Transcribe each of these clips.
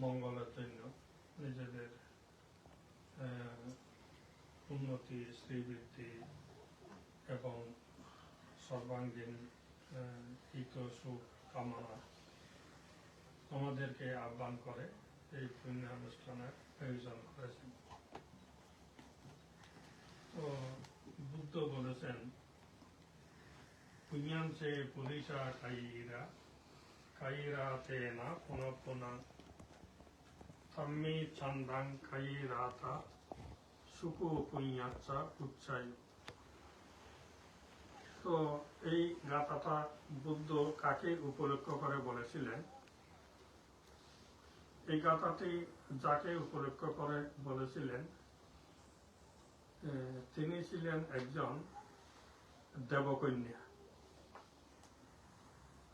মঙ্গলের জন্য, নিজেদের উন্নতি, শ্রীবৃদ্ধি এবং সর্বাঙ্গীন হিত সুখ কামনা আমাদেরকে আহ্বান করে এই পুণ্যানুষ্ঠানের আয়োজন করেছেন। তো বুদ্ধ বলেছেন, পুণ্যাংসে পুলিশা কাইরা কাইরাতে না পুনঃ থাম্মি চান্দাং কাইরাতা সুকু পুণ্যাচ্ছা উচ্চায়। তো এই গাথাটা বুদ্ধ কাকে উপলক্ষ করে বলেছিলেন? এই গাথাটি যাকে উপলক্ষ করে বলেছিলেন, তিনি ছিলেন একজন দেবকন্যা।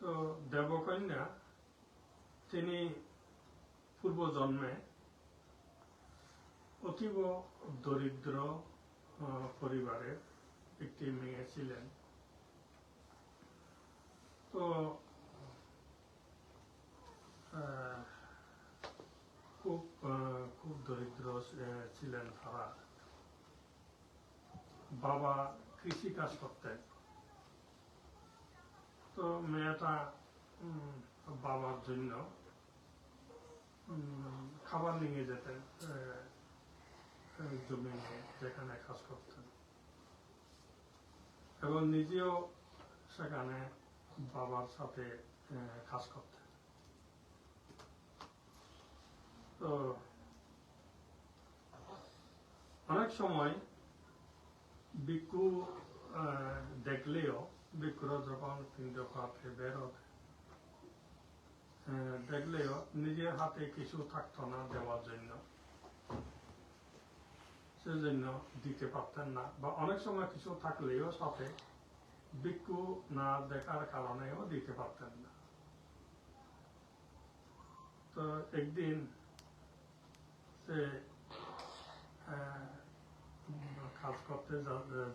তো দেবকন্যা তিনি পূর্বজন্মে অতীব দরিদ্র পরিবারের একটি মেয়ে ছিলেন। তো খুব দরিদ্র ছিলেন তারা। বাবা কৃষি কাজ করতেন। তো মেয়েটা বাবার জন্য খাবার নিয়ে যেতেন জমিনে, যেখানে কাজ করতেন, এবং নিজেও সেখানে বাবার সাথে কাজ করতেন। তো অনেক সময় ভিক্ষু দেখলেও, ভিক্ষুরা যখন পিণ্ড পাত্রে বের হতেন, দেখলেও নিজের হাতে কিছু থাকতো না দেওয়ার জন্য, সেজন্য দিতে পারতেন না। বা অনেক সময় কিছু থাকলেও সাথে ভিক্ষু না দেখার কারণেও দিতে পারতেন না। তো একদিন সে কাজ করতে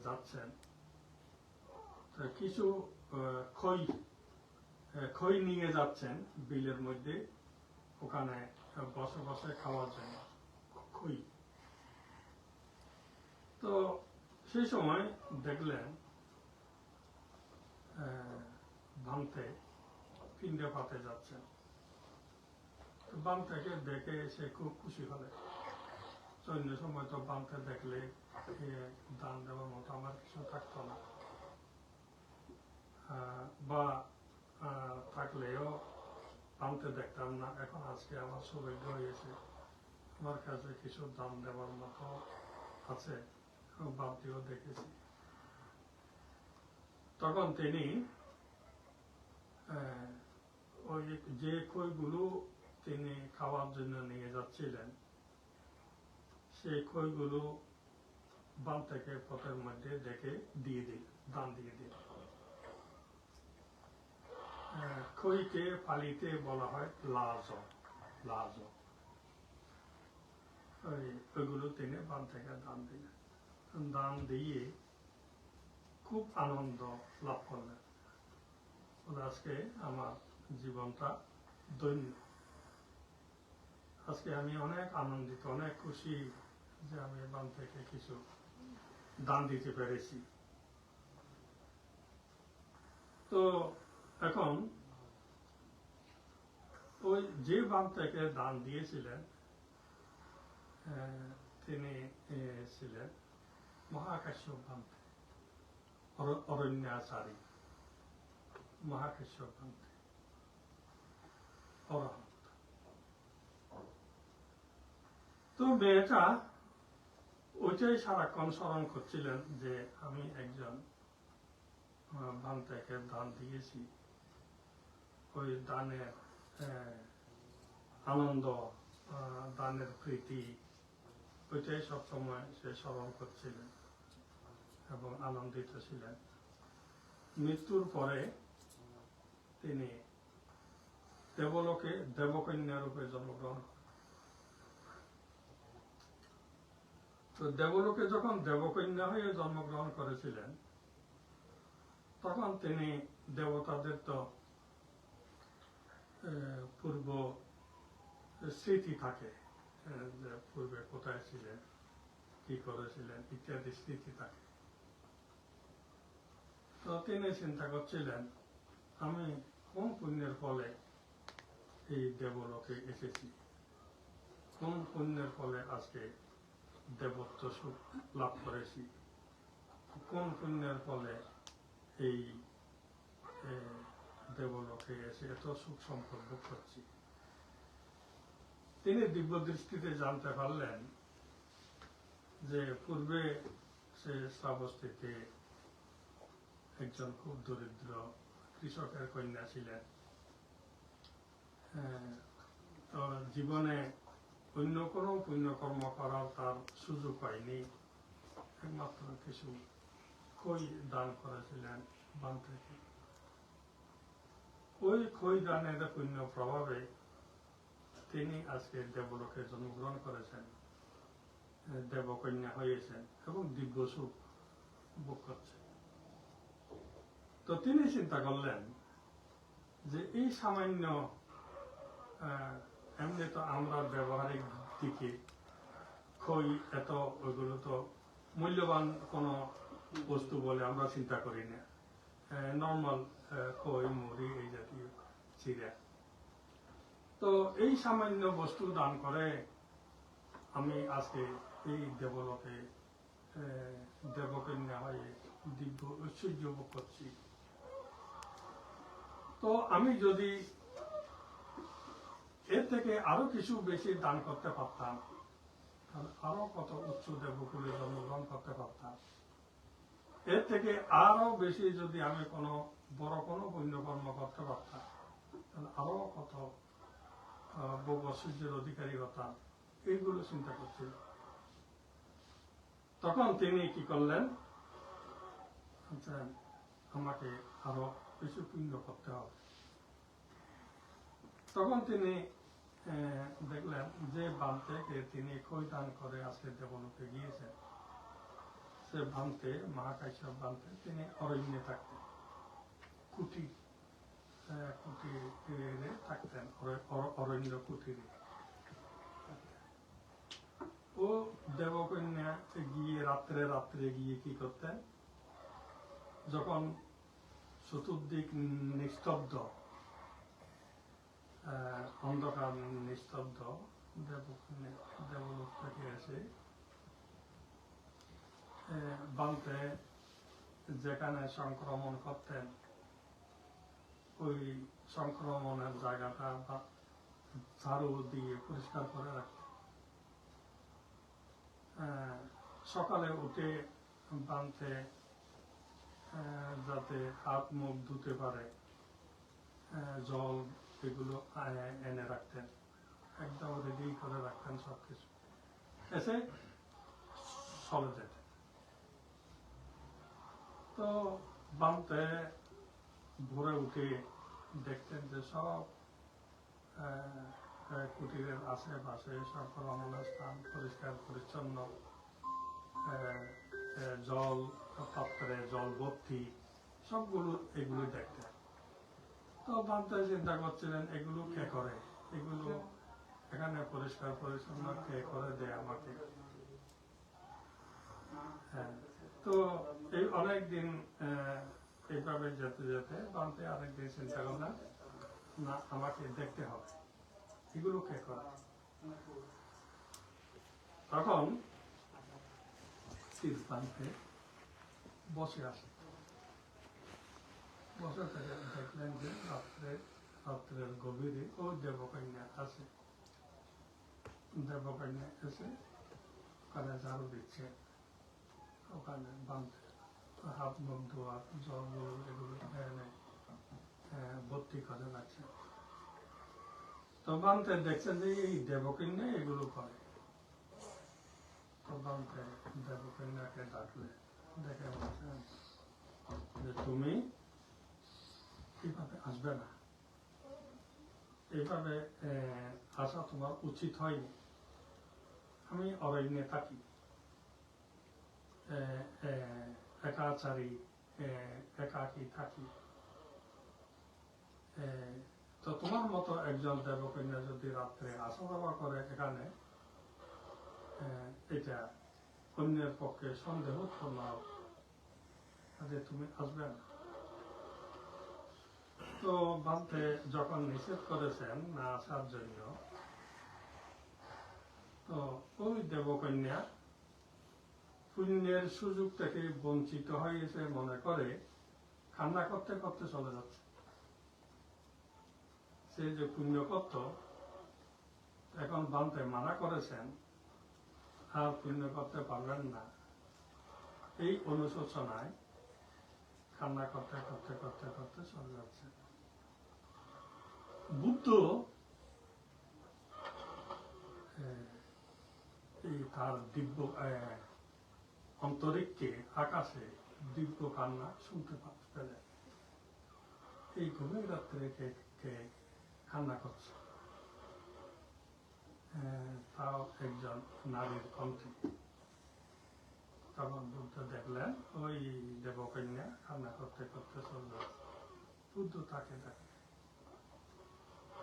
যাচ্ছেন, কিছু খই নিয়ে যাচ্ছেন বিলের মধ্যে, ওখানে বসে বসে খাওয়ার জন্য খই। তো সেই সময় দেখলেন ভান্তে পিণ্ড পাতে যাচ্ছেন। বান্তাকে দেখে সে খুব খুশি হলেন। অন্য সময় তো বান্তে দেখলে দান দেওয়ার মতো আমার কিছু থাকতো না, বা থাকলেও বান্তে দেখতাম না। এখন আজকে আমার সৌভাগ্য হয়েছে, আমার কাছে কিছু দান দেওয়ার মতো আছে, বান্তিও দেখেছি। তখন তিনি ওই যে খইগুলো তিনি খাওয়ার জন্য নিয়ে যাচ্ছিলেন, সেই খইগুলো বান থেকে পথের মধ্যে দেখে দিয়ে দিল, দান দিয়ে দিল। খইকে পালিতে বলা হয় লাজ। ওইগুলো তিনি বান থেকে দান দিলেন। দান দিয়ে খুব আনন্দ লাভ করলেন। আজকে আমার জীবনটা ধন্য, আজকে আমি অনেক আনন্দিত, অনেক খুশি যে আমি বান থেকে কিছু দান দিতে পেরেছি। তো এখন ওই যে বান থেকে দান দিয়েছিলেন, তিনি ছিলেন মহাকাশ্যপ ভান্তে, অরণ্যাচারী মহাকাশ্যপ ভান্তে, অরহন্ত। তো মেয়েটা ওইটাই সারাক্ষণ স্মরণ করছিলেন যে আমি একজন ভান্তেকে দান দিয়েছি। ওই দানের আনন্দ, দানের প্রীতি, ওইটাই সবসময় সে স্মরণ করছিলেন এবং আনন্দিত ছিলেন। মৃত্যুর পরে তিনি দেবলোকে দেবকন্যা রূপে জন্মগ্রহণ করেন। তো দেবলোকে যখন দেবকন্যা হয়ে জন্মগ্রহণ করেছিলেন, তখন তিনি দেবতাদের তো পূর্ব স্মৃতি থাকে, যে পূর্বে কোথায় ছিলেন, কি করেছিলেন ইত্যাদি স্মৃতি থাকে। তো তিনি চিন্তা করছিলেন আমি কোন পুণ্যের ফলে এই দেবলোকে এসেছি, কোন পুণ্যের ফলে আজকে দেবত্ব সুখ লাভ করেছি, কোন পুণ্যের ফলে এই দেবলোকে এসে এত সুখ সম্পদ ভোগ করছি। তিনি দিব্য দৃষ্টিতে জানতে পারলেন যে পূর্বে সে শ্রাবস্তিতে একজন খুব দরিদ্র কৃষকের কন্যা ছিলেন। তো জীবনে অন্য কোনো পুণ্যকর্ম করার তার সুযোগ হয়নি, একমাত্র কিছু খই দান করেছিলেন বান থেকে। ওই খই দানের পুণ্য প্রভাবে তিনি আজকে দেবলোকে জন্মগ্রহণ করেছেন, দেবকন্যা হয়েছেন এবং দিব্য সুখ ভোগ করছেন। তো তিনি চিন্তা করলেন যে এই সামান্য, এমনি তো আমরা ব্যবহারিক দিকে খই এত ওইগুলো তো মূল্যবান কোনো বস্তু বলে আমরা চিন্তা করি না, নর্মাল খই মুড়ি এই জাতীয় চিরা। তো এই সামান্য বস্তু দান করে আমি আজকে এই দেবলোকে দেবকন্যা হয়ে দিব্য ঐশ্বর্য ভোগ করছি। তো আমি যদি এর থেকে আরো কিছু বেশি দান করতে পারতাম, তাহলে আরো কত উচ্চ দেবকুলে জন্মগ্রহণ করতে পারতাম। এর থেকে আরো বেশি যদি আমি কোনো বড় কোনো পুণ্যকর্ম করতে পারতাম, তাহলে আরো কত ভোগ ঐশ্বর্যের অধিকারী হতাম। এইগুলো চিন্তা করছিল। তখন তিনি কি করলেন, আমাকে আরো কিছু পুণ্য করতে হবে। তখন তিনি দেখলেন যে বান থেকে তিনি খই দান করে আজকে দেবলোকে গিয়েছেন, সে বানতে মহাকাশ্যপ বানতে তিনি অরণ্যে থাকতেন, কুটিরে থাকতেন, অরণ্য কুটিরে। ও দেবকন্যা গিয়ে রাত্রে গিয়ে কি করতেন, যখন চতুর্দিক নিস্তব্ধ, অন্ধকার নিস্তব্ধ, দেবলোক থেকে এসে বানতে যেখানে সংক্রমণ করতেন ওই সংক্রমণের জায়গাটা ঝাড়ু দিয়ে পরিষ্কার করে রাখতেন। সকালে উঠে বানতে যাতে হাত মুখ ধুতে পারে জল এগুলো এনে রাখতেন, একদম রেডি করে রাখতেন সবকিছু, এসে চলে যেতেন। তো বানতে ভোরে উঠে দেখতেন যে সব কুটিরের আশেপাশে সংক্রমণের স্থান পরিষ্কার পরিচ্ছন্ন, জল পাত্রে জল ভর্তি, সবগুলো এগুলো দেখতেন। তো বানতে চিন্তা করছিলেন এগুলো কে করে, এগুলো এখানে পরিষ্কার পরিচ্ছন্ন কে করে দেয় আমাকে। তো এই অনেকদিন এইভাবে যেতে যেতে বানতে আরেকদিন চিন্তা করলেন, না আমাকে দেখতে হবে এগুলো কে করে। তখন বানতে বসে আসে, বসে থেকে দেখলেন যে রাত্রের গভীরে ও দেবকন্যা আছে। দেবকন্যা এসে ওখানে ঝাড়ু দিচ্ছে, ওখানে বানতে হাত মুখ ধোয়া জলগুলো এগুলো এনে ভর্তি করে রাখছে। তো বানতে দেখছেন যে এই দেবকন্যা এগুলো করে। তো বানতে দেবকন্যাকে ডাকলে, দেখে বলছেন যে তুমি এইভাবে আসবে না, এইভাবে আসা তোমার উচিত হয়নি। আমি অরণ্যে থাকি, একাচারী, একাকী থাকি, তো তোমার মতো একজন দেবকন্যা যদি রাত্রে আসা যাওয়া করে এখানে, এটা অন্যের পক্ষে সন্দেহপূর্ণ যে তুমি আসবে না। তো বান্তে যখন নিষেধ করেছেন না আসার জন্য, তো ওই দেবকন্যা পুণ্যের সুযোগ থেকে বঞ্চিত হয়েছে মনে করে কান্না করতে করতে চলে যাচ্ছে। সে যে পুণ্য করত, এখন বান্তে মানা করেছেন আর পুণ্য করতে পারবেন না, এই অনুশোচনায় কান্না করতে করতে করতে করতে চলে যাচ্ছে। বুদ্ধ এই তার দিব্য অন্তরিক্ষে আকাশে দিব্য কান্না শুনতে পেলেন। এই গভীর রাত্রে কে কান্না করছে, তাও একজন নারীর কণ্ঠে। তখন বুদ্ধ দেখলেন ওই দেবকন্যা কান্না করতে করতে চলে যাচ্ছে। বুদ্ধ তাকে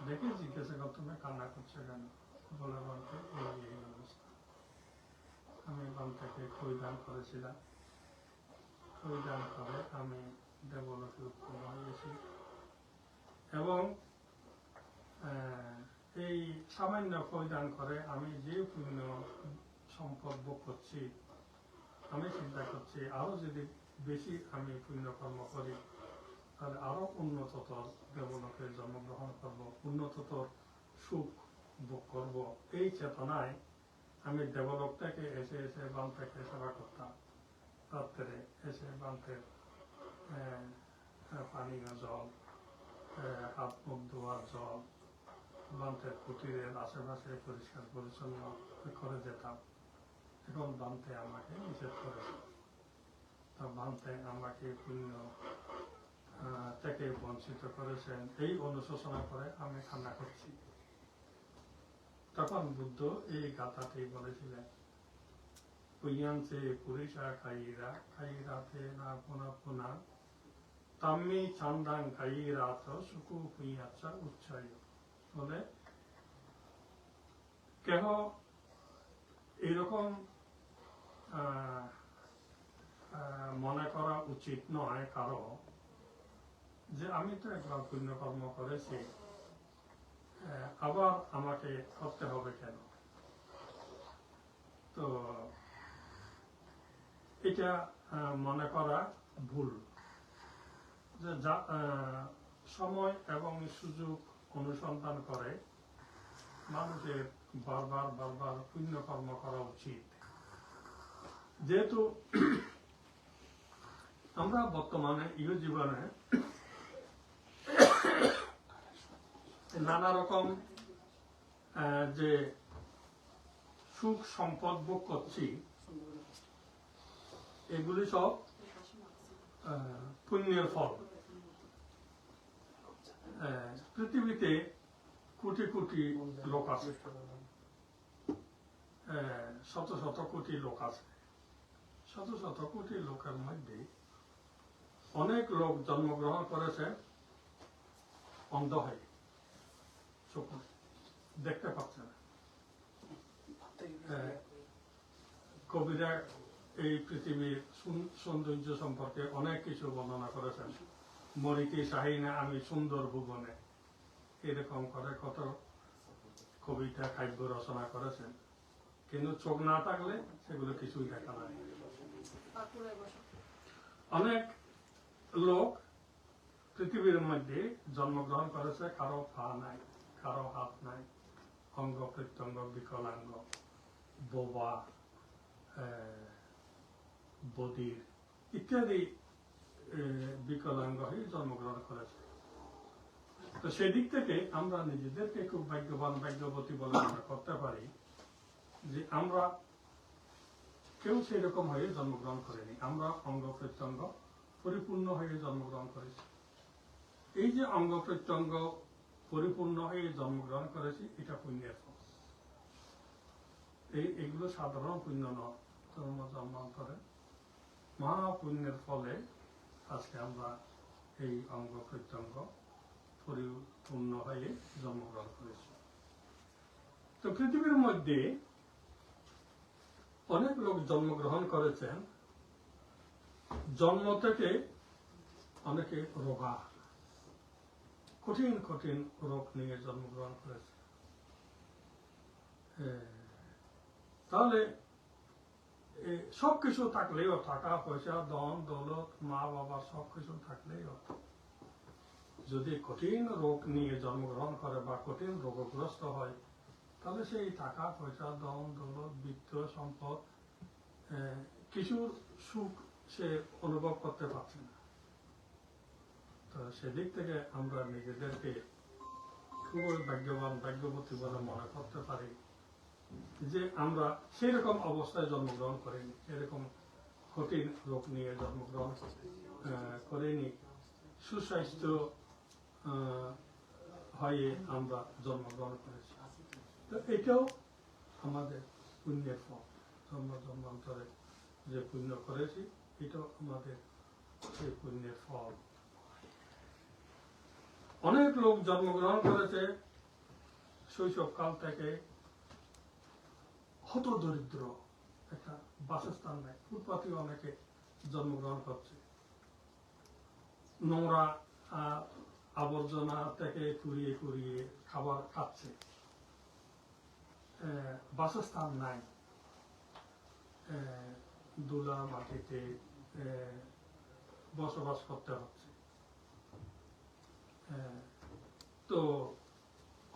দেখে জিজ্ঞাসা করতে, তুমি কান্না করছো কেন? বলে বলতে এই অবস্থা, আমি বান্তাকে খই দান করেছিলাম, খই দান করে আমি দেবলোকে উৎপন্ন হয়েছি, এবং এই সামান্য খই দান করে আমি যে পুণ্য সম্পদ ভোগ করছি, আমি চিন্তা করছি আরো যদি বেশি আমি পুণ্য কর্ম করি তাহলে আরো উন্নততর দেবলোকে জন্মগ্রহণ করব, উন্নততর সুখ ভোগ করব। এই চেতনায় আমি দেবলোক থেকে এসে এসে বান্তাকে সেবা করতাম। রাত্রে এসে বান্তের পানীয় জল, হাত মুখ ধোয়ার জল, বান্তের কুটিরের আশেপাশে পরিষ্কার পরিচ্ছন্ন করে যেতাম। এখন বান্তে আমাকে নিষেধ করেছে, তা বান্তে আমাকে পুণ্য থেকে বঞ্চিত করেছেন, এই অনুশোচনা করে আমি কান্না করছি। তখন বুদ্ধ এই গাথাটি বলেছিলেন, পুণ্যাঞ্চে পুরিষা খাইরা খাইরাতে না পুনা পুনা তাম্মি চান্দাং খাইরাত সুকু পুণ্যাচ্ছা উচ্ছায়। বলে কেহ এইরকম মনে করা উচিত নয় কারো যে আমি তো একবার পুণ্যকর্ম করেছি, আবার আমাকে করতে হবে কেন। তো এটা মনে করা ভুল, যে সময় এবং সুযোগ অনুসন্ধান করে মানুষের বারবার বারবার পুণ্যকর্ম করা উচিত। যেহেতু আমরা বর্তমানে ইহ জীবনে নানা রকম যে সুখ সম্পদ ভোগ করছি, এগুলি সব পুণ্যের ফল। পৃথিবীতে কোটি কোটি লোক আছে, শত শত কোটি লোক আছে। শত শত কোটি লোকের মধ্যে অনেক লোক জন্মগ্রহণ করেছে অন্ধ হয়ে, চোখ দেখতে পাচ্ছে না। কবিরা এই পৃথিবীর সৌন্দর্য সম্পর্কে অনেক কিছু বর্ণনা করেছেন। মরিতে চাহি না আমি সুন্দর ভুবনে, এরকম করে কত কবিতা কাব্য রচনা করেছেন, কিন্তু চোখ না থাকলে সেগুলো কিছুই দেখা যায়। অনেক লোক পৃথিবীর মধ্যে জন্মগ্রহণ করেছে, কারো পা নাই, কারো হাত নাই, অঙ্গ প্রত্যঙ্গ বিকলাঙ্গ, বোবা, বধির ইত্যাদি বিকলাঙ্গ হয়ে জন্মগ্রহণ করেছে। তো সেদিক থেকে আমরা নিজেদেরকে খুব ভাগ্যবান ভাগ্যবতী বলে মনে করতে পারি যে আমরা কেউ সেরকম হয়ে জন্মগ্রহণ করেনি, আমরা অঙ্গ প্রত্যঙ্গ পরিপূর্ণ হয়ে জন্মগ্রহণ করেছি। এই যে অঙ্গ প্রত্যঙ্গ পরিপূর্ণ হয়ে জন্মগ্রহণ করেছি, এটা পুণ্যের ফল। এগুলো সাধারণ পুণ্য নয়, ধর্ম জন্মান্তরে মহাপুণ্যের ফলে আজকে আমরা এই অঙ্গ প্রত্যঙ্গ পরিপূর্ণ হয়ে জন্মগ্রহণ করেছি। তো পৃথিবীর মধ্যে অনেক লোক জন্মগ্রহণ করেছেন, জন্ম থেকে অনেকে রোগা, কঠিন কঠিন রোগ নিয়ে জন্মগ্রহণ করেছে। তাহলে সবকিছু থাকলেও, টাকা পয়সা, ধন দৌলত, মা বাবা সবকিছু থাকলেও যদি কঠিন রোগ নিয়ে জন্মগ্রহণ করে বা কঠিন রোগগ্রস্ত হয়, তাহলে সেই টাকা পয়সা, ধন দৌলত, বিত্ত সম্পদ, কিছুর সুখ সে অনুভব করতে পারছে না। তো সেদিক থেকে আমরা নিজেদেরকে খুবই ভাগ্যবান, ভাগ্যবতী বলে মনে করতে পারি যে আমরা সেই রকম অবস্থায় জন্মগ্রহণ করিনি, এরকম কঠিন রোগ নিয়ে জন্মগ্রহণ করিনি, সুস্বাস্থ্য হয়ে আমরা জন্মগ্রহণ করেছি। তো এটাও আমাদের পুণ্যের ফল, জন্মান্তরে যে পুণ্য করেছি এটাও আমাদের সেই পুণ্যের ফল। অনেক লোক জন্মগ্রহণ করেছে শৈশবকাল থেকে হত দরিদ্র, একটা বাসস্থান নেই, ফুটপাতে অনেকে জন্মগ্রহণ করছে, নোংরা আবর্জনা থেকে কুড়িয়ে কুড়িয়ে খাবার খাচ্ছে, বাসস্থান নাই, ধুলা মাটিতে বসবাস করতে হচ্ছে। তো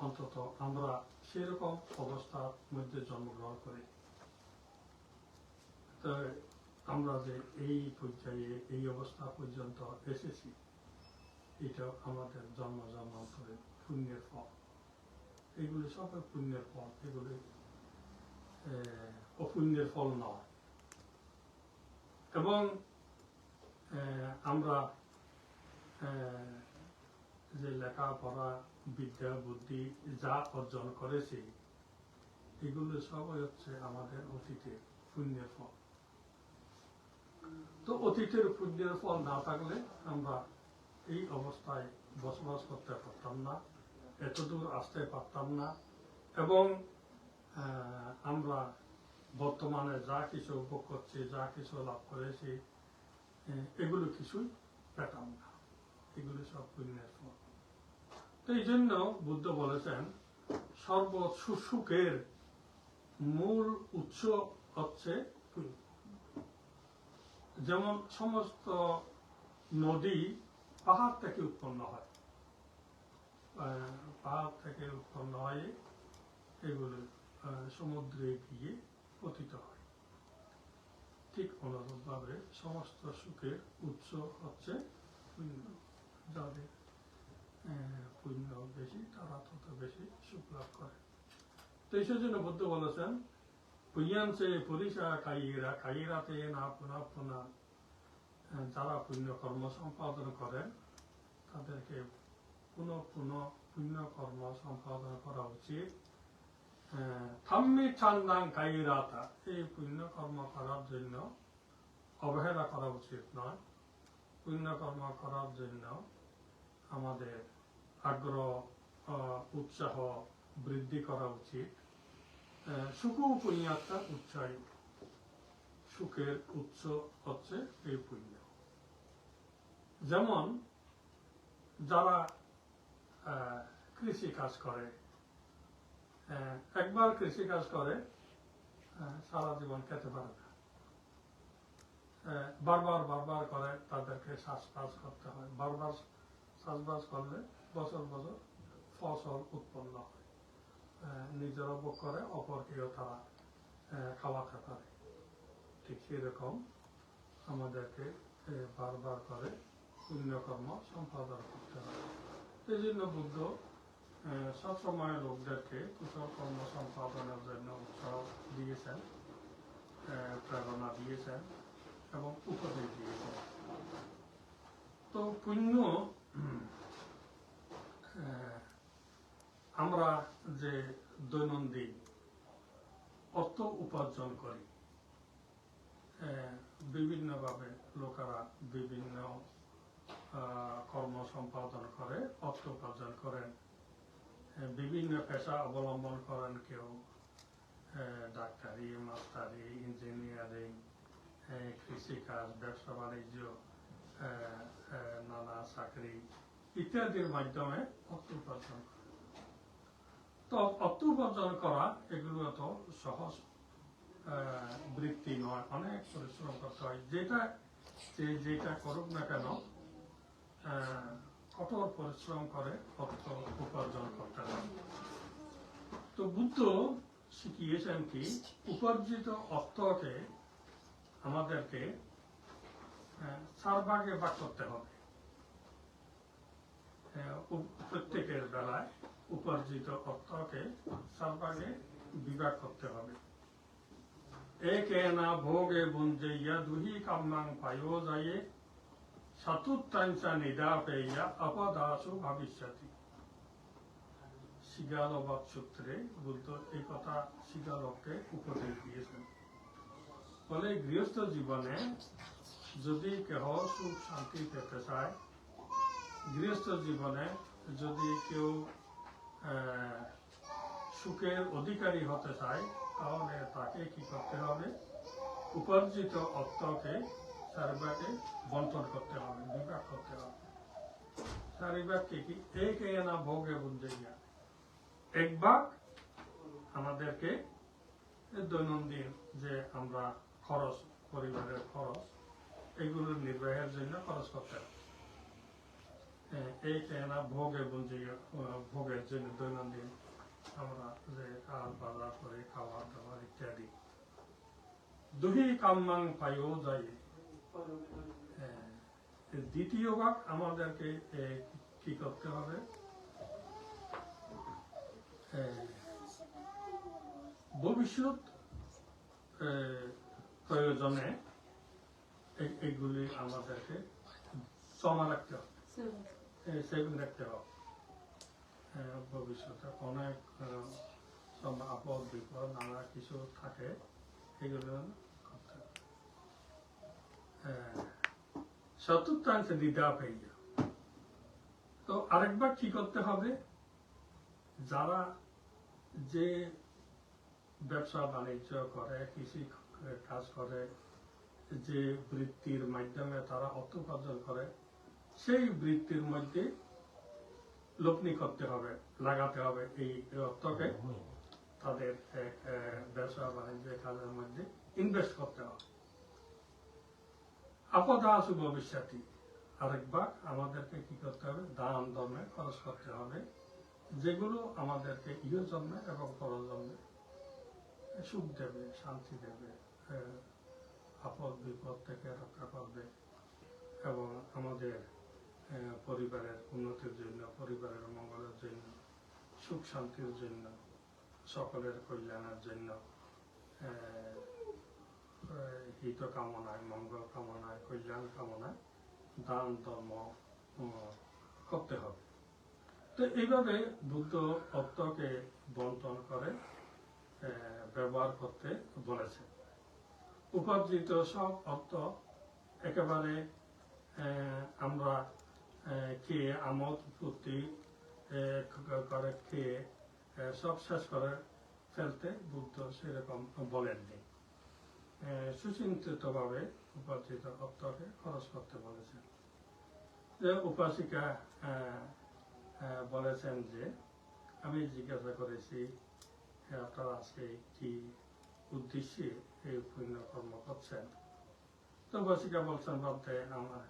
অন্তত আমরা সেরকম অবস্থার মধ্যে জন্মগ্রহণ করি। তো আমরা যে এই পর্যায়ে, এই অবস্থা পর্যন্ত এসেছি, এটা আমাদের জন্মান্তরের পুণ্যের ফল। এগুলি সব পুণ্যের ফল, এগুলি অপুণ্যের ফল নয়। এবং আমরা যে লেখাপড়া, বিদ্যা বুদ্ধি যা অর্জন করেছি, এগুলো সবই হচ্ছে আমাদের অতীতের পুণ্যের ফল। তো অতীতের পুণ্যের ফল না থাকলে আমরা এই অবস্থায় বসবাস করতে পারতাম না, এতদূর আসতে পারতাম না, এবং আমরা বর্তমানে যা কিছু উপভোগ করছি, যা কিছু লাভ করেছি, এগুলো কিছুই পেতাম না। এগুলো সব পুণ্যের ফল। তো এই জন্য বুদ্ধ বলেছেন সর্ব সুখের মূল উৎস হচ্ছে পুণ্য। যেমন সমস্ত নদী পাহাড় থেকে উৎপন্ন হয়, পাহাড় থেকে উৎপন্ন হয়ে এগুলো সমুদ্রে গিয়ে পতিত হয়, ঠিক অনুরূপভাবে সমস্ত সুখের উৎস হচ্ছে পুণ্য। যাদের পুণ্য বেশি তারা তত বেশি সুখ লাভ করে। তো এই জন্য বুদ্ধ বলেছেন পুণ্যাংসে পুরিষা কাইরা কাইরাতে না পুনা পুনা, যারা পুণ্য কর্ম সম্পাদন করেন তাদেরকে পুনঃ পুনঃ পুণ্য কর্ম সম্পাদন করা উচিত। থাম্মি চান্দাং কাইরাতা, এই পুণ্য কর্ম করার জন্য অবহেলা করা উচিত নয়। পুণ্য কর্ম করার জন্য আমাদের আগ্রহ, উৎসাহ বৃদ্ধি করা উচিত। সুখ পুণ্যাত্মা উৎসাহী, সুখের উৎস হচ্ছে এই পুণ্য। যেমন যারা কৃষি কাজ করে, একবার কৃষি কাজ করে সারা জীবন খেতে পারে না, বারবার বারবার করে তাদেরকে চাষবাস করতে হয়। বারবার চাষবাস করলে বছর বছর ফসল উৎপন্ন হয়, নিজেরা ভোগ করে, অপরকেও তারা খাওয়াতে পারে। ঠিক সেরকম আমাদেরকে বারবার করে পুণ্যকর্ম সম্পাদন করতে হয়। এই জন্য বুদ্ধ সবসময় লোকদেরকে কুশল কর্ম সম্পাদনের জন্য উৎসাহ দিয়েছেন, প্রেরণা দিয়েছেন এবং উপদেশ দিয়েছেন। তো পুণ্য আমরা যে দৈনন্দিন অর্থ উপার্জন করি, বিভিন্নভাবে লোকেরা বিভিন্ন কর্ম সম্পাদন করে অর্থ উপার্জন করেন। বিভিন্ন পেশা অবলম্বন করেন, কেউ ডাক্তারি, মাস্টারি, ইঞ্জিনিয়ারিং, কৃষিকাজ, ব্যবসা বাণিজ্য, নানা চাকরি ইত্যাদির মাধ্যমে অর্থ উপার্জন করে। তো অর্থ উপার্জন করা এগুলো তো সহজ বৃত্তি নয়, অনেক পরিশ্রম করতে হয়। যেটা করুক না কেন কঠোর পরিশ্রম করে অর্থ উপার্জন করতে হয়। তো বুদ্ধ শিখিয়েছেন কি, উপার্জিত অর্থকে আমাদেরকে 4 ভাগে ভাগ করতে হবে। প্রত্যেকের বেলায় উপার্জিত অর্থকে 4 ভাগে বিভাগ করতে হবে। একেনা ভোগে বুঞ্জেয়া দুহি কাম্যাং পায়োজায়ে চতুর্থাঞ্চা নিদাপেয়া অপদাসু ভবিষ্যতি। শিগালবাদ সূত্রে বুদ্ধ এই কথা শিগালককে উপদেশ দিয়েছেন। বলে, গৃহস্থ জীবনে যদি কেহ সুখ শান্তি পেতে চায়, গৃহস্থ জীবনে যদি কেউ সুখের অধিকারী হতে চায়, তাহলে তাকে কি করতে হবে? উপার্জিত অর্থকে 4 ভাগে বন্টন করতে হবে, বিভাগ করতে হবে। 4 ভাগকে কি? একেনা ভোগে বুঞ্জেয়া, 1 ভাগ আমাদেরকে দৈনন্দিন যে আমরা খরচ, পরিবারের খরচ, এগুলোর নির্বাহের জন্য খরচ করতে হবে। একেনা ভোগে বুঞ্জেয়া, ভোগের জন্য দৈনন্দিন আমরা যে বাজার করে খাবার দাবার ইত্যাদি। দুহি কাম্যাং পায়োজায়ে, দ্বিতীয় ভাগ আমাদেরকে কি করতে হবে? ভবিষ্যৎ প্রয়োজনে এগুলি আমাদেরকে জমা রাখতে হবে, সেভিং রাখতে হবে। ভবিষ্যতে অনেক আপদ বিপদ নানা কিছু থাকে, এগুলো করতে হবে। চতুর্থাংশে দিদা পেয়ে। তো আরেকবার কি করতে হবে? যারা যে ব্যবসা বাণিজ্য করে, কৃষি কাজ করে, যে বৃত্তির মাধ্যমে তারা অর্থ উপার্জন করে, সেই বৃত্তির মধ্যে লগ্নি করতে হবে, লাগাতে হবে। এই অর্থকে তাদের ব্যবসা বাণিজ্য কাজের মধ্যে ইনভেস্ট করতে হবে। আপদাসু ভবিষ্যতি, আরেকবার আমাদেরকে কি করতে হবে? দান ধর্মে খরচ করতে হবে, যেগুলো আমাদেরকে ইহ জন্মে এবং পরজন্মে সুখ দেবে, শান্তি দেবে, আপদ বিপদ থেকে রক্ষা করবে এবং আমাদের পরিবারের উন্নতির জন্য, পরিবারের মঙ্গলের জন্য, সুখ শান্তির জন্য, সকলের কল্যাণের জন্য, হিত কামনায়, মঙ্গল কামনায়, কল্যাণ কামনায় দান ধর্ম করতে হবে। তো এইভাবে বুদ্ধ অর্থকে বন্টন করে ব্যবহার করতে বলেছে। উপার্জিত সব অর্থ একেবারে আমরা খেয়ে আমোদ ফুর্তি করে খেয়ে সব শেষ করে ফেলতে বুদ্ধ সেরকম বলেননি। সুচিন্তিতভাবে উপার্জিত অর্থকে খরচ করতে বলেছেন। যে উপাসিকা বলেছেন যে, আমি জিজ্ঞাসা করেছি আপনারা আজকে কি উদ্দেশ্যে এই পুণ্য কর্ম করছেন? তো উপাসিকা বলছেন, বলতে আমার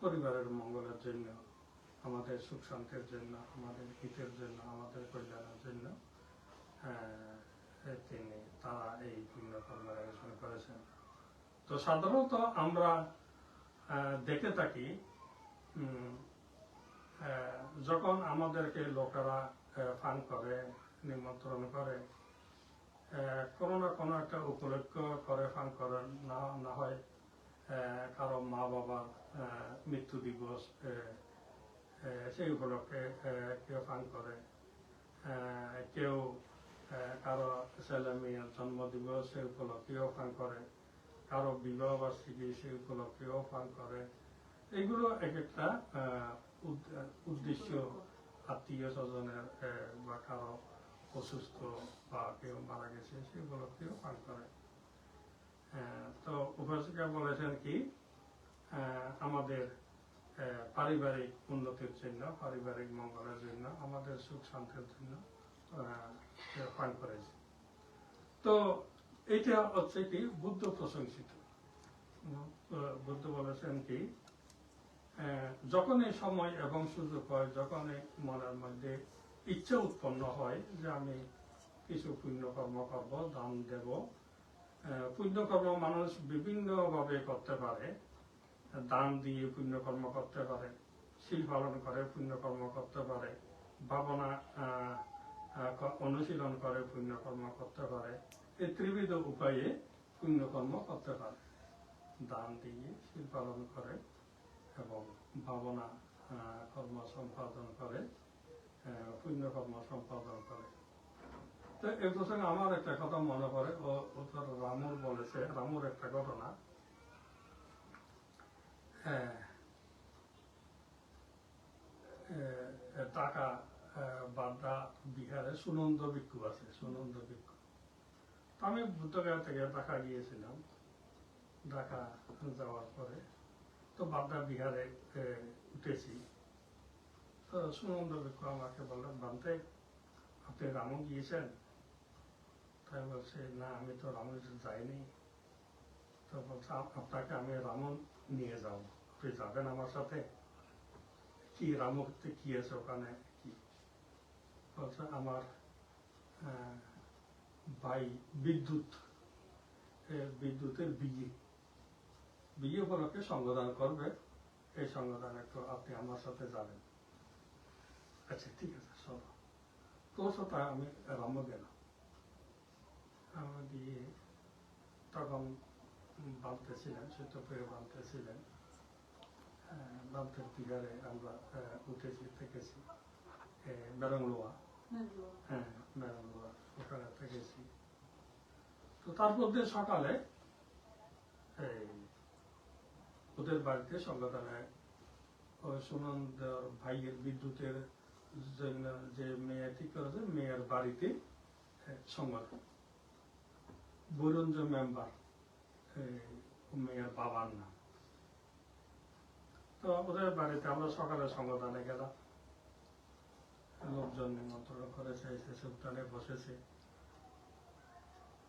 পরিবারের মঙ্গলের জন্য, আমাদের সুখ শান্তির জন্য, আমাদের হিতের জন্য, আমাদের কল্যাণের জন্য তারা এই পুণ্য কর্মের আয়োজন করেছেন। তো সাধারণত আমরা দেখে থাকি, যখন আমাদেরকে লোকেরা ফান করে, নিমন্ত্রণ করে, কোনো না কোনো একটা উপলক্ষ করে ফান করেন, না হয় কারো মা বাবার মৃত্যু দিবস, সেই উপলক্ষে কেউ ফান করে, কেউ কারো ছেলে মেয়ের জন্মদিবস সেই উপলক্ষেও ফান করে, কারো বিবাহ বার্ষিকী সেই উপলক্ষেও ফান করে, এগুলো এক একটা উদ্দেশ্য, আত্মীয় স্বজনের বা কারো অসুস্থ বা কেউ মারা গেছে সেগুলোকেও পান করে। তো উপাসিকা বলেছেন কি আমাদের পারিবারিক উন্নতির জন্য, পারিবারিক মঙ্গলের জন্য, আমাদের সুখ শান্তির জন্য পান করেছে। তো এটা হচ্ছে কি বুদ্ধ প্রশংসিত। বুদ্ধ বলেছেন কি যখনই সময় এবং সুযোগ হয়, যখনই মনের মধ্যে ইচ্ছা উৎপন্ন হয় যে আমি কিছু পুণ্যকর্ম করব, দান দেব। পুণ্যকর্ম মানুষ বিভিন্নভাবে করতে পারে, দান দিয়ে পুণ্যকর্ম করতে পারে, শীল পালন করে পুণ্যকর্ম করতে পারে, ভাবনা অনুশীলন করে পুণ্যকর্ম করতে পারে। এই ত্রিবিধ উপায়ে পুণ্যকর্ম করতে পারে, দান দিয়ে, শীল পালন করে এবং ভাবনা কর্ম সম্পাদন করে, পুণ্যকর্ম সম্পাদন করে। তো এই প্রসঙ্গে আমার একটা কথা মনে পড়ে, রামুর বলেছে, রামুর একটা ঘটনা। ঢাকা বাড্ডা বিহারে সুনন্দ ভিক্ষু আছে, সুনন্দ ভিক্ষু। আমি বুদ্ধগয়া থেকে ঢাকা গিয়েছিলাম। ঢাকা যাওয়ার পরে তো বাড্ডা বিহারে উঠেছি। তো সুনন্দ ভিক্ষু আমাকে বললেন, বান্তে আপনি রামু গিয়েছেন? তাই বলছে, না আমি তো রামু যাইনি। তো বলছে আপনাকে আমি রামু নিয়ে যাবো, আপনি যাবেন আমার সাথে? কি রামুতে কি আছে ওখানে? কি বলছে, আমার ভাই বিদ্যুতের বিয়ে উপলক্ষে সঙ্গদান করবে, এই সঙ্গদান একটু আপনি আমার সাথে যাবেন। আচ্ছা ঠিক আছে চলো। তোর সাথে আমি রামু গেলাম। আমি গিয়ে তখন বাঁধতেছিলেন, সত্যপ্রিয় বাঁধতেছিলেন। বাঁধের বিহারে আমরা উঠেছি, থেকেছি বেরংলোয়া, বেরংলোয়া ওখানে থেকেছি। তো তারপর দিয়ে সকালে ওদের বাড়িতে সঙ্গদানে সুনন্দর ভাইয়ের বিদ্যুতের জন্য যে মেয়ে ঠিক করেছে, মেয়ের বাড়িতে সংগঠন বরুঞ্জ মেম্বার, মেয়ের বাবার নাম। তো ওদের বাড়িতে আমরা সকালে সংগঠনে গেলাম। লোকজন নিমন্ত্রণ করেছে, এসেছে, উঠানে বসেছে।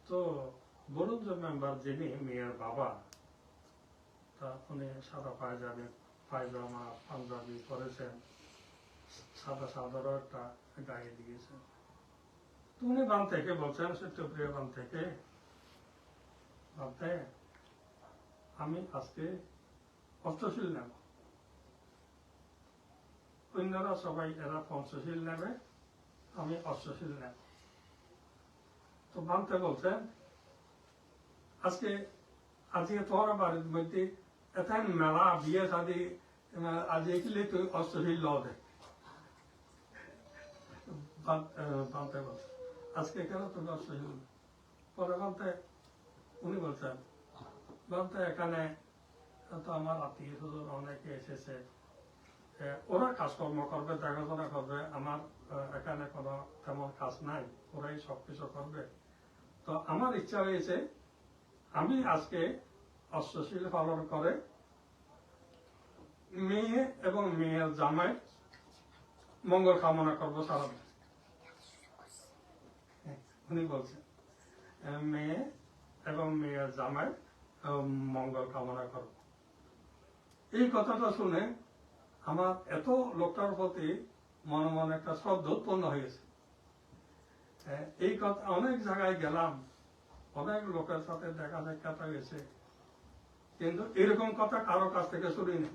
তো বরুঞ্জ মেম্বার যিনি মেয়ের বাবা, তা উনি সাদা পায়জামা পাঞ্জাবি পরেছেন, সাদা সাদারও একটা গায়ে দিয়েছেন। তো উনি বান থেকে বলছেন, সত্যপ্রিয় বান থেকে, বানতে আমি আজকে অষ্টশীল নেব। অন্যরা সবাই এরা পঞ্চশীল নেবে, আমি অষ্টশীল নেব। তো বানতে বলছেন, আজকে তোমার বাড়ির মধ্যে এত মেলা বিয়ে শাদী, আজ এগুলি তুই অষ্টশীল ল দে। বানতে বলছে, আজকে কেন তুমি অষ্টশীল? পরে বানতে উনি বলছেন, বানতে এখানে তো আমার আত্মীয় স্বজন অনেকে এসেছে, ওরা কাজকর্ম করবে, দেখাশোনা করবে, আমার এখানে কোনো তেমন কাজ নাই, ওরাই সবকিছু করবে। তো আমার ইচ্ছা হয়েছে আমি আজকে অষ্টশীল পালন করে মেয়ে এবং মেয়ের জামাই মঙ্গল কামনা করবো সারা। উনি বলছেন মেয়ে এবং মেয়ের জামাই মঙ্গল কামনা করব। এই কথাটা শুনে আমার এত লোকটার প্রতি মনে মনে একটা শ্রদ্ধা উৎপন্ন হয়েছে। এই কথা অনেক জায়গায় গেলাম, অনেক লোকের সাথে দেখা সাক্ষাৎ হয়েছে, কিন্তু এরকম কথা কারো কাছ থেকে শুনিনি।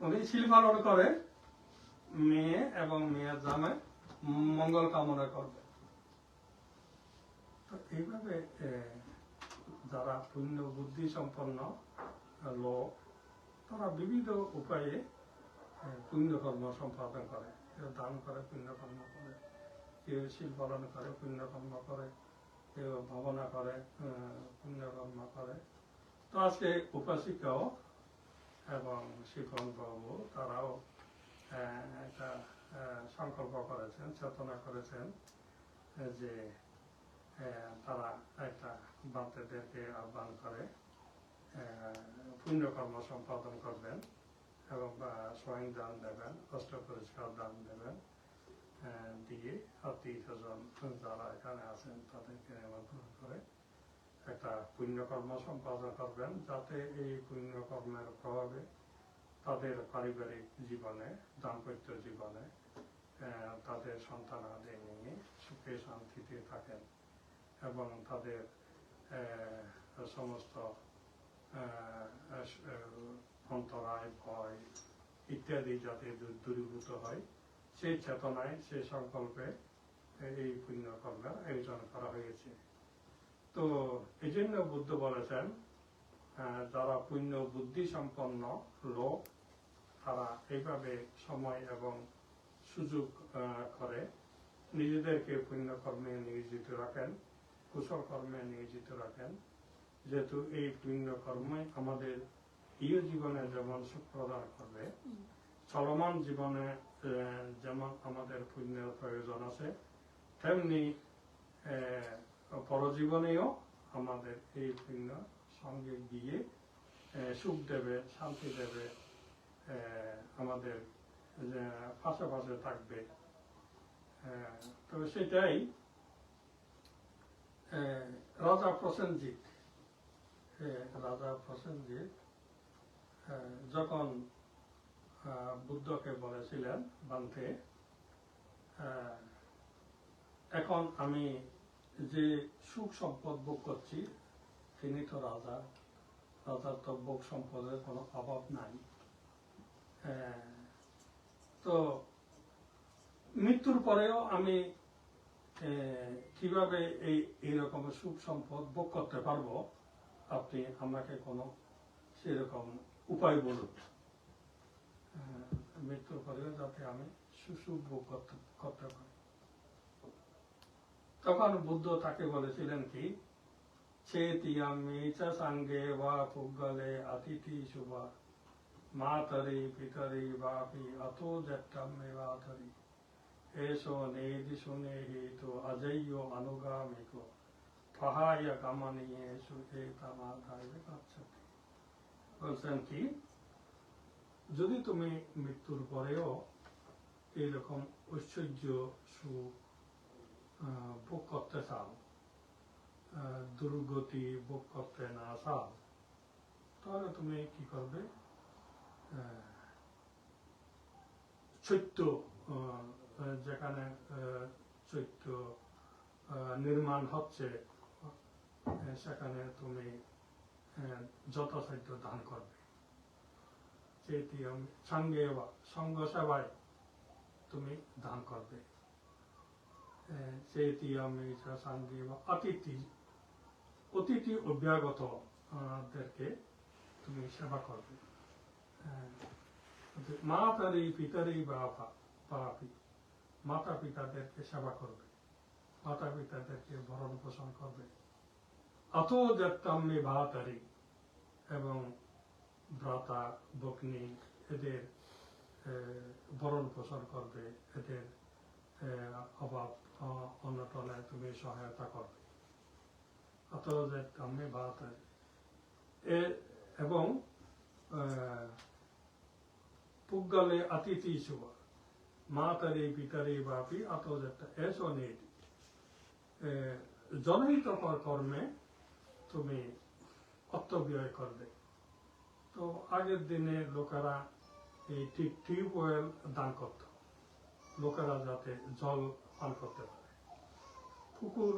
উনি শিল পালন করে মেয়ে এবং মেয়ের জামাই মঙ্গল কামনা করবে। তো এইভাবে যারা পুণ্য বুদ্ধি সম্পন্ন লোক, তারা বিবিধ উপায়ে পুণ্যকর্ম সম্পাদন করে। কেউ দান করে, পুণ্যকর্ম করে, কেউ শিল পালন করে, পুণ্যকর্ম করে, কেউ ভাবনা করে, পুণ্যকর্ম করে। তো আজকে উপাসিকাও এবং শিপন বাবু তারাও একটা সংকল্প করেছেন, চেতনা করেছেন যে তারা একটা বান্তেদেরকে আহ্বান করে পুণ্যকর্ম সম্পাদন করবেন এবং স্বয়ং দান দেবেন, অষ্ট পরিষ্কার দান দেবেন, দিয়ে আত্মীয় স্বজন যারা এখানে আছেন তাদেরকে নিমন্ত্রণ করে একটা পুণ্যকর্ম সম্পাদন করবেন, যাতে এই পুণ্যকর্মের প্রভাবে তাদের পারিবারিক জীবনে, দাম্পত্য জীবনে তাদের সন্তানাদি নিয়ে সুখে শান্তিতে থাকেন এবং তাদের সমস্ত অন্তরায়, ভয় ইত্যাদি যাতে দূরীভূত হয়, সেই চেতনায়, সেই সংকল্পে এই পুণ্যকর্মের আয়োজন করা হয়েছে। তো এই জন্য বুদ্ধ বলেছেন যারা পুণ্য বুদ্ধি সম্পন্ন লোক তারা এইভাবে সময় এবং সুযোগ করে নিজেদেরকে পুণ্যকর্মে নিয়োজিত রাখেন, কুশল কর্মে নিয়োজিত রাখেন, যেহেতু এই পুণ্যকর্মই আমাদের ইহ জীবনে যেমন সুখ প্রদান করবে, চলমান জীবনে যেমন আমাদের পুণ্যের প্রয়োজন আছে, তেমনি পরজীবনেও আমাদের এই পুণ্য সঙ্গে গিয়ে সুখ দেবে, শান্তি দেবে, আমাদের পাশে থাকবে। তো সেটাই রাজা প্রসেনজিৎ যখন বুদ্ধকে বলেছিলেন বান্তে, এখন আমি যে সুখ সম্পদ ভোগ করছি, তিনি তো রাজার তো ভোগ সম্পদের কোনো অভাব নাই, তো মৃত্যুর পরেও আমি কিভাবে এই রকমের সুখ সম্পদ ভোগ করতে পারবো, আপনি আমাকে কোনো সেরকম উপায় বলুন, মৃত্যুর পরেও যাতে আমি সুখ ভোগ করতে পারি। তখন বুদ্ধ তাকে বলেছিলেন কি, চেতিয়ামি চ সঙ্গে বা পুগ্গলে অতিথি শুভা মাতরি পিতরি বাপি অতো জট্টাম্মে বাতরি এসো নেদি শুনে হেতু অজৈয় অনুগামিক পাহায় গমনীয় সুখে তামাধায় গচ্ছতি। বলছেন কি, যদি তুমি মৃত্যুর পরেও এইরকম ঐশ্বর্য সুখ ভোগ করতে চাও, দুর্গতি ভোগ করতে না চাও, তাহলে তুমি কি করবে, চৈত্য, যেখানে চৈত্য নির্মাণ হচ্ছে সেখানে তুমি যথাসাধ্য দান করবে। সঙ্গে সঙ্গ সেবায় তুমি দান করবে। অতিথি অভ্যাগতদেরকে তুমি সেবা করবে। মাতারি পিতারি বাপি, মাতা পিতাদেরকে সেবা করবে, মাতা পিতাদেরকে ভরণ পোষণ করবে। অত যাত্তাম্মে ভাতারি, এবং ভ্রাতা ভগ্নী এদের ভরণ পোষণ করবে, এদের অভাব অনটনে তুমি সহায়তা করবে। অত যাত্তাম্মে ভাতারি, এবং পুগ্গলে অতিথি শুভ মাতারি পিতারি বাপি অত যাত্রা এসো নেতি, জনহিতকর কর্মে তুমি অর্থব্যয় করবে। তো আগের দিনে লোকেরা এই টিউবওয়েল দান করত, লোকেরা যাতে জল পান করতে পারে, পুকুর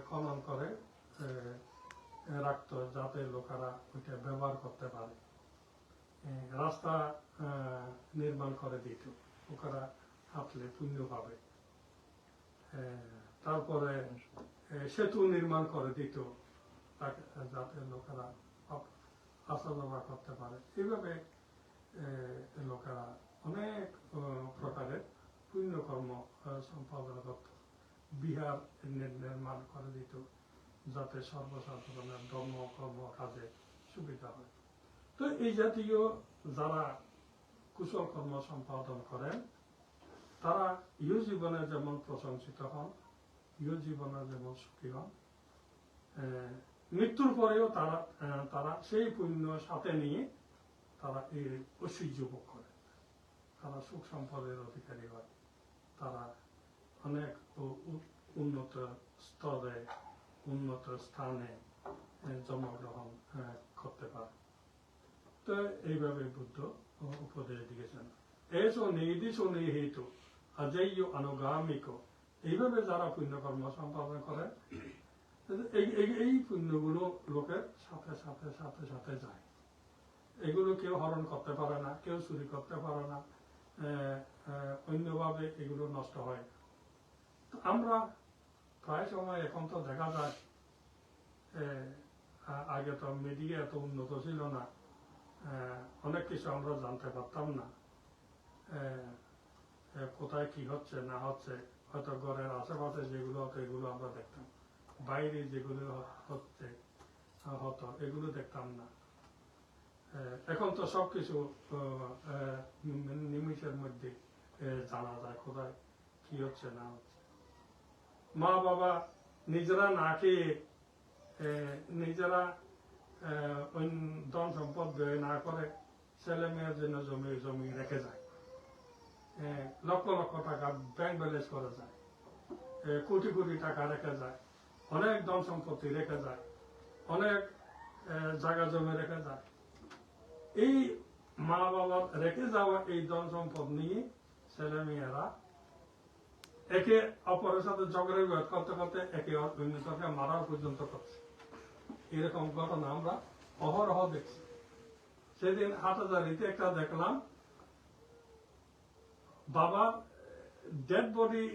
খনন করে রাখতো যাতে লোকেরা ওইটা ব্যবহার করতে পারে, রাস্তা নির্মাণ করে দিত, লোকেরা হাঁটলে পুণ্য পাবে, তারপরে সেতু নির্মাণ করে দিত যাতে লোকেরা আসা যাওয়া করতে পারে। এইভাবে লোকেরা অনেক প্রকারের পুণ্যকর্ম সম্পাদন করত, বিহার নির্মাণ করে দিত যাতে সর্বসাধারণের ধর্ম কর্ম কাজে সুবিধা হয়। তো এই জাতীয় যারা কুশল কর্ম সম্পাদন করেন তারা ইহ জীবনে যেমন প্রশংসিত হন, ইহ জীবনে যেমন সুখী হন, মৃত্যুর পরেও তারা সেই পুণ্য সাথে নিয়ে তারা এই ঐশ্বর্য ভোগ করে, তারা সুখ সম্পদের অধিকারী হয়, তারা অনেক উন্নত স্তরে উন্নত স্থানে জন্মগ্রহণ করতে পারে। তো এইভাবে বুদ্ধ উপদেশ দিয়েছেন। এসো নির্দিষ্ট নিহিত অজেয় অনুগামিক, এইভাবে যারা পুণ্যকর্ম সম্পাদন করে এই পুণ্যগুলো লোকের সাথে সাথে সাথে সাথে যায়। এগুলো কেউ হরণ করতে পারে না, কেউ চুরি করতে পারে না, অন্যভাবে এগুলো নষ্ট হয় না। তো আমরা প্রায় সময় এখন তো দেখা যায়, আগে তো মিডিয়া এত উন্নত ছিল না, অনেক কিছু আমরা জানতে পারতাম না, কোথায় কি হচ্ছে না হচ্ছে, হয়তো ঘরের আশেপাশে যেগুলো হতো এগুলো আমরা দেখতাম, বাইরে যেগুলো হচ্ছে হতো এগুলো দেখতাম না। এখন তো সবকিছু নিমিষের মধ্যে জানা যায় কোথায় কি হচ্ছে না হচ্ছে। মা বাবা নিজেরা না খেয়ে নিজেরা ধন সম্পদ ব্যয় না করে ছেলে মেয়ের জন্য জমি রেখে যায়, লক্ষ লক্ষ টাকা ব্যাংক ব্যালেন্স করে যায়, কোটি কোটি টাকা রেখে যায়, অনেক ধন সম্পত্তি রেখে যায়, অনেক জায়গা জমি রেখে যায়। এই মা বাবার রেখে যাওয়া এই ধন সম্পদ নিয়ে ছেলে মেয়েরা একে অপরের সাথে ঝগড়া বিবাদ করতে করতে একে অন্যকে মারার পর্যন্ত করছে। এরকম ঘটনা আমরা অহরহ দেখছি। সেদিন হাটাজারিতে একটা দেখলাম, বাবার ডেড বডি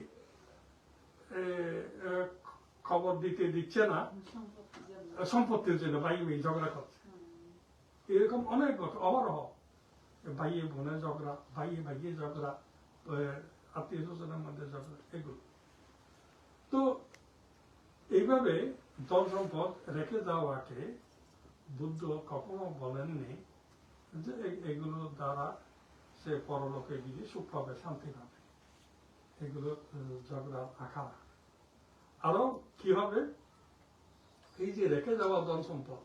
খবর দিচ্ছে না সম্পত্তির জন্য ভাই ভাই ঝগড়া করছে। এরকম অনেক অহরহ ভাইয়ে বোনের ঝগড়া, ভাইয়ে ভাইয়ে ঝগড়া, আত্মীয় স্বজনের মধ্যে ঝগড়া, এগুলো। তো এইভাবে ধন সম্পদ রেখে যাওয়াকে বুদ্ধ কখনো বলেননি যে এগুলো দ্বারা সে পরলোকে গিয়ে সুখ পাবে, শান্তি পাবে, এগুলো ঝগড়ার আখাড়া। আরো কি হবে, এই যে রেখে যাওয়া ধন সম্পদ,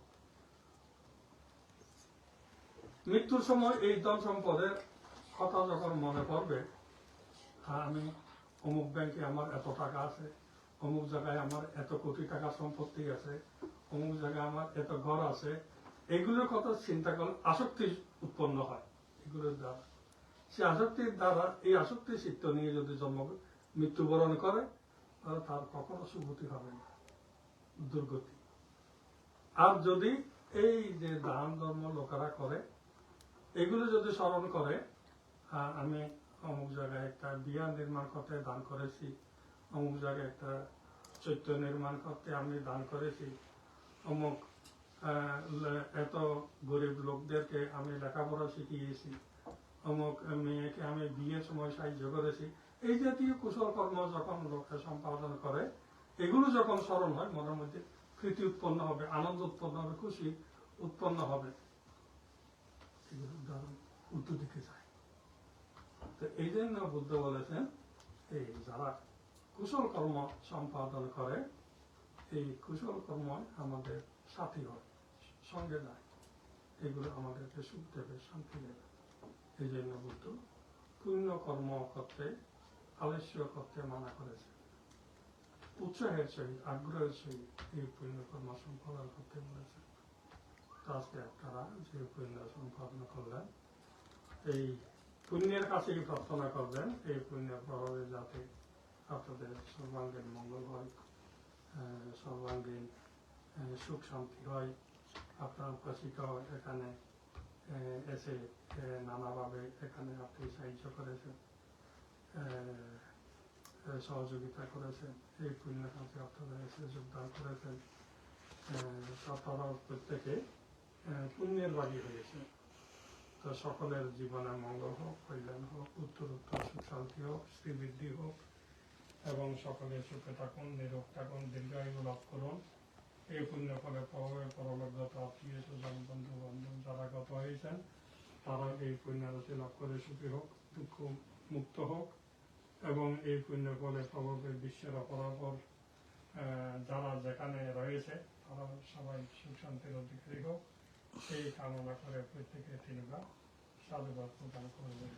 মৃত্যুর সময় এই ধন সম্পদের কথা যখন মনে পড়বে, আমি অমুক ব্যাংকে আমার এত টাকা আছে, অমুক জায়গায় আমার এত কোটি টাকা সম্পত্তি আছে, অমুক জায়গায় আমার এত ঘর আছে, এগুলোর কথা চিন্তা করলে আসক্তি উৎপন্ন হয় এগুলোর দ্বারা। সে আসক্তির দ্বারা এই আসক্তি চিত্ত নিয়ে যদি মৃত্যুবরণ করে তাহলে তার কখনো সুগতি হবে না, দুর্গতি। আর যদি এই যে দান ধর্ম লোকেরা করে এগুলো যদি স্মরণ করে, আমি অমুক জায়গায় একটা বিয়া নির্মাণ করতে দান করেছি, অমুক জায়গায় একটা চৈত্য নির্মাণ করতে আমি দান করেছি, অমুক এত গরিব লোকদেরকে আমি লেখাপড়া শিখিয়েছি, অমুক মেয়েকে আমি বিয়ের সময় সাহায্য করেছি, এই জাতীয় কুশল কর্ম যখন লোকে সম্পাদন করে, এগুলো যখন স্মরণ হয় মনের মধ্যে প্রীতি উৎপন্ন হবে, আনন্দ উৎপন্ন হবে, খুশি উৎপন্ন হবে, এগুলো দারুণ উল্টো দিকে যায়। তো এই জন্য বুদ্ধ বলেছেন, এই যারা কুশল কর্ম সম্পাদন করে এই কুশল কর্ম আমাদের সাথী হয়, সঙ্গে যায়, এগুলো আমাদেরকে সুখ দেবে, শান্তি দেবে। এই জন্য বুদ্ধ পুণ্য কর্ম করতে, আলস্য করতে মানা করেছে, উৎসাহের সহিত আগ্রহের সহিত এই পুণ্য কর্ম সম্পাদন করতে বলেছে। আজকে আপনারা যে পুণ্য সম্পাদন করলেন, এই পুণ্যের কাছেই প্রার্থনা করবেন, এই পুণ্যের প্রভাবে যাতে আপনাদের সর্বাঙ্গীন মঙ্গল হয়, সর্বাঙ্গীন সুখ শান্তি হয়। আপনার উপস্থিতও এখানে এসে নানাভাবে এখানে আপনি সাহায্য করেছেন, সহযোগিতা করেছেন, এই পুণ্য কাজে আপনারা এসে যোগদান করেছেন, তারা প্রত্যেকে পুণ্যের বাড়ি হয়েছে। তো সকলের জীবনে মঙ্গল হোক, কল্যাণ হোক, উত্তর উত্তর সুখ শান্তি হোক, শ্রীবৃদ্ধি হোক, এবং সকলের সুখে থাকুন, নিরোগ থাকুন, দীর্ঘায়ু লাভ করুন, এই পুণ্য ফলে প্রভাবে পরলোকগত আত্মীয় স্বজন বন্ধু বান্ধব যারা গত হয়েছেন তারা এই পুণ্য রাশি লাভ করে সুখী হোক, দুঃখ মুক্ত হোক এবং এই পুণ্য ফলে প্রভাবে বিশ্বের অপরাপর যারা যেখানে রয়েছে তারা সবাই সুখ শান্তির অধিকারী হোক, সেই কামনা করে প্রত্যেকে তিনবার সাধুবাদ প্রদান করবেন।